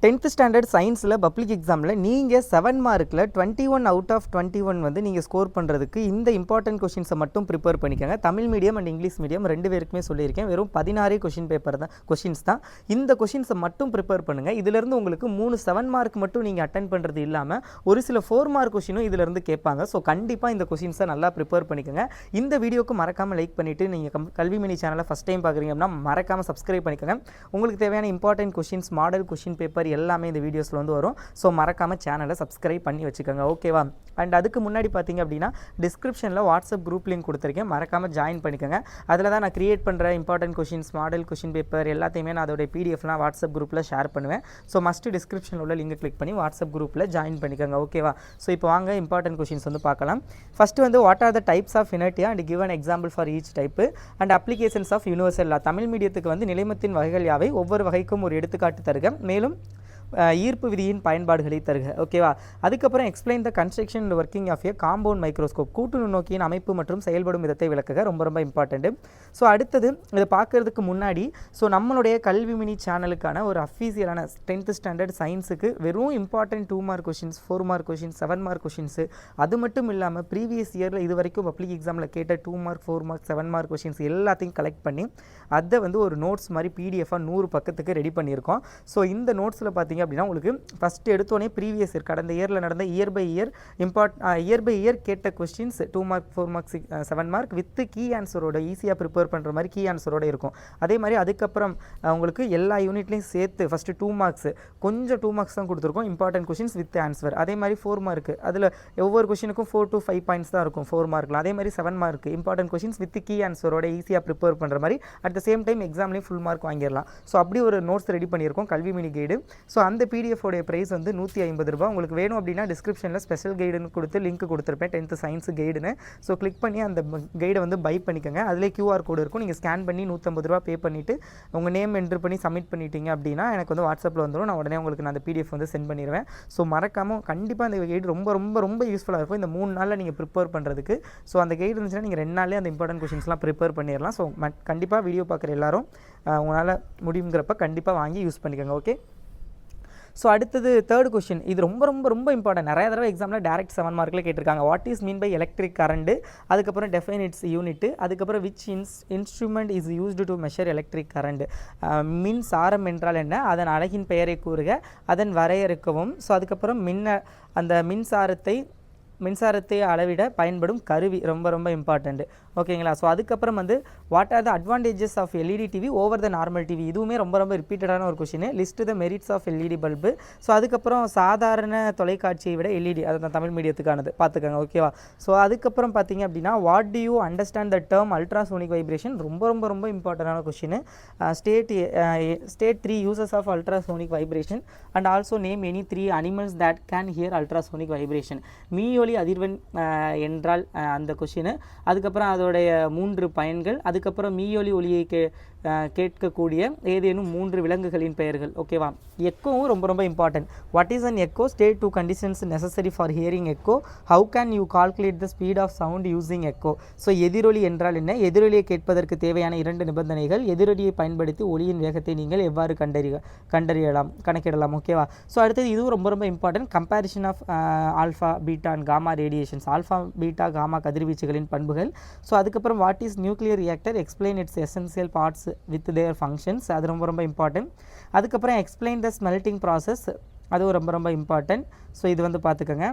10th standard சயின்ஸில் public எக்ஸாமில் நீங்கள் 7 மார்க்கில் 21 அவுட் ஆஃப் 21 வந்து நீங்கள் ஸ்கோர் பண்ணுறதுக்கு இந்த இம்பார்ட்டன்ட் கொஷின்ஸை மட்டும் ப்ரிப்பேர் பண்ணிக்கோங்க. Tamil medium and English medium ரெண்டு பேருக்குமே சொல்லியிருக்கேன். வெறும் 16 கொஷின் பேப்பர் தான், கொஷின்ஸ் தான். இந்த கொஷின்ஸை மட்டும் ப்ரிப்பேர் பண்ணுங்கள். இதிலிருந்து உங்களுக்கு 3 7 மார்க் மட்டும் நீங்கள் அட்டன் பண்ணுறது இல்லாமல் ஒரு சில 4 மார்க் கொஷினும் இதிலிருந்து கேட்பாங்க. ஸோ கண்டிப்பாக இந்த கொஷின்ஸை நல்லா ப்ரிப்பேர் பண்ணிக்கோங்க. இந்த வீடியோக்கு மறக்காமல் லைக் பண்ணிவிட்டு நீங்கள் கல்வி மினி சேனலை ஃபஸ்ட் டைம் பார்க்குறீங்க அப்படின்னா மறக்காமல் சப்ஸ்கிரைப் பண்ணிக்கோங்க. உங்களுக்கு தேவையான important questions, model question paper எல்லாமே இந்த வீடியோஸில் வந்து வரும். ஸோ மறக்காமல் சேனலை சப்ஸ்கிரைப் பண்ணி வச்சுக்கோங்க, ஓகேவா? அண்ட் அதுக்கு முன்னாடி பார்த்தீங்க அப்படின்னா டிஸ்கிரிப்ஷனில் வாட்ஸ்அப் குரூப் லிங்க் கொடுத்துருக்கேன், மறக்காமல் ஜாயின் பண்ணிக்கோங்க. அதில் தான் நான் கிரியேட் பண்ணுற important questions, model question paper எல்லாத்தையுமே நான் அதோட பிடிஎஃப்லாம் வாட்ஸ்அப் குரூப்பில் ஷேர் பண்ணுவேன். ஸோ மஸ்ட்டு டிஸ்கிரிப்ஷனில் உள்ள லிங்க் கிளிக் பண்ணி வாட்ஸ்அப் குரூப்பில் ஜாயின் பண்ணிக்கோங்க, ஓகேவா? ஸோ இப்போ வாங்க இம்பார்ட்டன்ட் கொஷின்ஸ் வந்து பார்க்கலாம். ஃபஸ்ட்டு வந்து what are the types of inertia and give an example for each type and applications of universal law. Tamil மீடியத்துக்கு வந்து நிலைமத்தின் வகைகள் யாவை, ஒவ்வொரு வகைக்கும் ஒரு எடுத்துக்காட்டு தருக, மேலும் ஈர்ப்பு விதியின் பயன்பாடுகளை தருக, ஓகேவா? அதுக்கப்புறம் explain the construction and working of a compound microscope. கூட்டு நுண்ணோக்கியின் அமைப்பு மற்றும் செயல்படும் விதத்தை விளக்குக, ரொம்ப ரொம்ப இம்பார்ட்டன்ட்டு. ஸோ அடுத்தது இதை பார்க்கறதுக்கு முன்னாடி நம்மளுடைய கல்வி மினி சேனலுக்கான ஒரு அஃபீஷியலான 10th ஸ்டாண்டர்ட் சயின்ஸுக்கு வெறும் important 2 mark questions, 4 mark questions, 7 mark questions, அது மட்டும் இல்லாமல் ப்ரீவியஸ் இயரில் இது வரைக்கும் பப்ளிக் எக்ஸாமில் கேட்ட 2 மார்க் 4 மார்க் 7 மார்க் கொஷின்ஸ் எல்லாத்தையும் கலெக்ட் பண்ணி அதை வந்து ஒரு நோட்ஸ் மாதிரி பிடிஎஃபாக 100 பக்கத்துக்கு ரெடி பண்ணியிருக்கோம். ஸோ இந்த நோட்ஸில் பார்த்தீங்க அப்படின்னா உங்களுக்கு ஃபஸ்ட்டு எடுத்தோடனே ப்ரீவியஸ் இயர், கடந்த இயரில் நடந்த இயர் பை இயர் கேட்ட questions 2 mark 4 mark 7 mark with key ஆன்சரோட, ஈஸியாக ப்ரிப்பேர் பண்ணுற மாதிரி கீ ஆன்சரோட இருக்கும். அதே மாதிரி அதுக்கப்புறம் உங்களுக்கு எல்லா யூனிட்லையும் சேர்த்து ஃபஸ்ட்டு 2 மார்க்ஸ், கொஞ்சம் 2 மார்க்ஸ் தான் கொடுத்துருக்கோம், இம்பார்ட்டன்ட் கொஷின்ஸ் வித் ஆன்சர். அதே மாதிரி 4 மார்க்கு, அதில் ஒவ்வொரு கொஷினுக்கும் 4 to 5 பாயிண்ட்ஸ் தான் இருக்கும் 4 மார்க்கில். அதே மாதிரி 7 mark important questions with key ஆன்சரோட ஈஸியாக ப்ரிப்பேர் பண்ணுற மாதிரி அட் த சேம் டைம் எக்ஸாம்லேயும் ஃபுல் மார்க் வாங்கிடலாம். ஸோ அப்படி ஒரு நோட்ஸ் ரெடி பண்ணியிருக்கோம், கல்வி மினி கைடு. ஸோ அந்த பிடிஎஃபோடைய ப்ரைஸ் வந்து 150 ரூபா. உங்களுக்கு வேணும் அப்படின்னா டிஸ்கிரிப்ஷனில் ஸ்பெஷல் கைடுன்னு கொடுத்து லிங்க் கொடுத்துருப்பேன், 10th சயின்ஸ் கைடுன்னு. ஸோ கிளிக் பண்ணி அந்த கைடை வந்து பை பண்ணிக்கோங்க. அதிலே QR கோடு இருக்கும், நீங்கள் ஸ்கேன் பண்ணி 150 ரூபா பே பண்ணிவிட்டு உங்கள் நேம் என்ட்ரு பண்ணி சப்மிட் பண்ணிட்டீங்க அப்படின்னா எனக்கு வந்து வாட்ஸ்அப்பில் வந்துடும். நான் உடனே உங்களுக்கு நான் அந்த பிடிஎஃப் வந்து சென்ட் பண்ணிடுவேன். ஸோ மறக்காமல் கண்டிப்பாக அந்த கைடு ரொம்ப ரொம்ப ரொம்ப யூஸ்ஃபுல்லாக இருக்கும் இந்த 3 நாளில் நீங்கள் ப்ரிப்பேர் பண்ணுறதுக்கு. ஸோ அந்த கைடு இருந்துச்சுன்னா நீங்கள் 2 நாள்லேயே அந்த இம்பார்ட்டன்ட் கொஷின்ஸ்லாம் ப்ரிப்பேர் பண்ணிடலாம். ஸோ கண்டிப்பாக வீடியோ பார்க்குற எல்லாரும் உங்களால் முடியுங்கிறப்ப கண்டிப்பாக வாங்கி யூஸ் பண்ணிக்கோங்க, ஓகே? ஸோ அடுத்தது தேர்ட் கொஷின், இது ரொம்ப ரொம்ப ரொம்ப இம்பார்ட்டன்ட். நிறைய தடவை எக்ஸாமில் டேரக்ட் 7 மார்க்கில் கேட்டிருக்காங்க. What is mean by electric current, அதுக்கப்புறம் டெஃபைன் இட்ஸ் யூனிட், அதுக்கப்புறம் which instrument is used to measure electric current, மின்சாரம் என்றால் என்ன, அதன் அழகின் பெயரை கூறுக, அதன் வரையறுக்கவும். ஸோ அதுக்கப்புறம் அந்த மின்சாரத்தை அளவிட பயன்படும் கருவி, ரொம்ப ரொம்ப இம்பார்ட்டண்ட், ஓகேங்களா? ஸோ அதுக்கப்புறம் வந்து what are the advantages of LED TV over the normal TV, இதுவுமே ரொம்ப ரொம்ப ரிப்பீட்டடான ஒரு question. List the merits of LED bulb. So அதுக்கப்புறம் சாதாரண தொலைக்காட்சியை விட எல்இடி, அதுதான் தமிழ் மீடியத்துக்கானது, பார்த்துக்கோங்க, ஓகேவா? ஸோ அதுக்கப்புறம் பார்த்தீங்க அப்படின்னா what do you understand the term ultrasonic vibration, ரொம்ப ரொம்ப ரொம்ப இம்பார்ட்டண்டான question. State 3 uses of ultrasonic vibration and also name any 3 animals that can hear ultrasonic vibration. மீயொலி அதிர்வெண் என்றால் அந்த கொஷின். அதுக்கப்புறம் அதோடைய 3 பயன்கள், அதுக்கப்புறம் மீயொலி ஒலியை கேட்கக்கூடிய ஏதேனும் 3 விலங்குகளின் பெயர்கள், ஓகேவா? எக்கோவும் ரொம்ப ரொம்ப important. What is an echo, state 2 conditions necessary for hearing echo, how can you calculate the speed of sound using echo. So எதிரொலி என்றால் என்ன, எதிரொலியை கேட்பதற்கு தேவையான 2 நிபந்தனைகள், எதிரொலியை பயன்படுத்தி ஒலியின் வேகத்தை நீங்கள் எவ்வாறு கணக்கிடலாம், ஓகேவா? ஸோ அடுத்தது இதுவும் ரொம்ப ரொம்ப important, comparison of alpha beta and gamma radiations, alpha beta gamma கதிர்வீச்சுகளின் பண்புகள். ஸோ அதுக்கப்புறம் what is nuclear reactor, explain its essential parts with their functions, அது ரொம்ப ரொம்ப இம்பார்ட்டன்ட். அதுக்கப்புறம் எக்ஸ்பிளைன் த ஸ்மெல்டிங் ப்ராசஸ், அதுவும் ரொம்ப ரொம்ப இம்பார்ட்டன்ட். ஸோ இது வந்து பார்த்துக்கோங்க.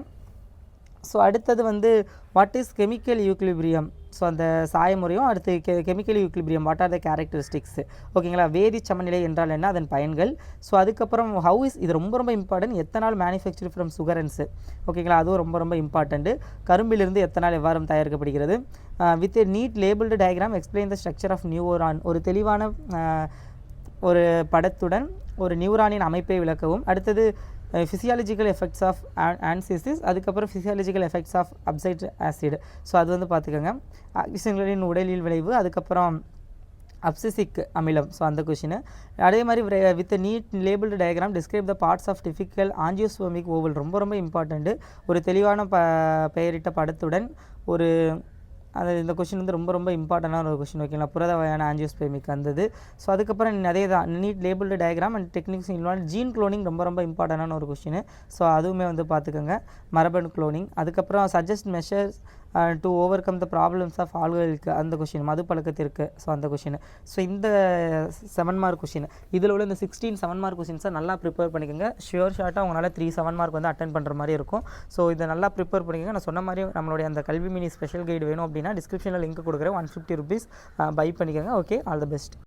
ஸோ அடுத்தது வந்து what is chemical equilibrium, so அந்த சாயமுறையும், அடுத்து chemical equilibrium what are the characteristics, ஓகேங்களா? வேதி சமநிலை என்றால் என்ன, அதன் பயன்கள். ஸோ அதுக்கப்புறம் ஹவு இஸ், இது ரொம்ப ரொம்ப important, ethanol manufacture from sugarcanes, ஓகேங்களா? அதுவும் ரொம்ப ரொம்ப இம்பார்ட்டன்ட்டு. கரும்பிலிருந்து எத்தனால் எவ்வாறு தயாரிக்கப்படுகிறது. With neat labelled diagram explain the structure of neuron, ஒரு தெளிவான ஒரு படத்துடன் ஒரு நியூரானின் அமைப்பை விளக்கவும். அடுத்தது ஃபிசியாலஜிக்கல் எஃபெக்ட்ஸ் ஆஃப் ஆன்சிசிஸ், அதுக்கப்புறம் physiological effects of abscisic acid. So அது வந்து பார்த்துக்கோங்க, ஆக்சிஜன்களின் உடலில் விளைவு, அதுக்கப்புறம் அப்சிசிக் அமிலம். ஸோ அந்த கொஷின். அதே மாதிரி with neat labelled diagram describe the parts of typical angiospermic ovule, ரொம்ப ரொம்ப இம்பார்ட்டண்ட்டு, ஒரு தெளிவான பெயரிட்ட படத்துடன் ஒரு அது இந்த கொஷின் வந்து ரொம்ப ரொம்ப இம்பார்ட்டண்டான ஒரு கொஷின் ஓகேங்களா, புரத வகையான ஆஞ்சியோஸ்பெர்மிக் வந்தது. ஸோ அதுக்கப்புறம் அதே தான் neat labelled diagram and techniques involve gene cloning ரொம்ப ரொம்ப இம்பார்ட்டண்டான ஒரு கொஷின். ஸோ அதுவுமே வந்து பார்த்துக்கோங்க, மரபணு குளோனிங். அதுக்கப்புறம் suggest measures to overcome the problems of alcoholic அந்த கொஷின், மது பழக்கத்திற்கு. ஸோ அந்த கொஷின். ஸோ இந்த 7 மார்க் கொஷின், இதில் உள்ள இந்த 16 7 மார்க் கொஷின்ஸை நல்லா ப்ரிப்பேர் பண்ணிக்கோங்க. ஷியோர் ஷார்ட்டாக உங்களால் 3 7 மார்க் வந்து அட்டன் பண்ணுற மாதிரி இருக்கும். ஸோ இதை நல்லா ப்ரிப்பேர் பண்ணிக்கோங்க. நான் சொன்ன மாதிரி நம்மளுடைய அந்த கல்வி மினி ஸ்பெஷல் கைடு வேணும் அப்படின்னா டிஸ்கிரிப்ஷனில் லிங்க் கொடுக்குறேன், 150 rupees பை பண்ணிக்கோங்க. Okay, all the best.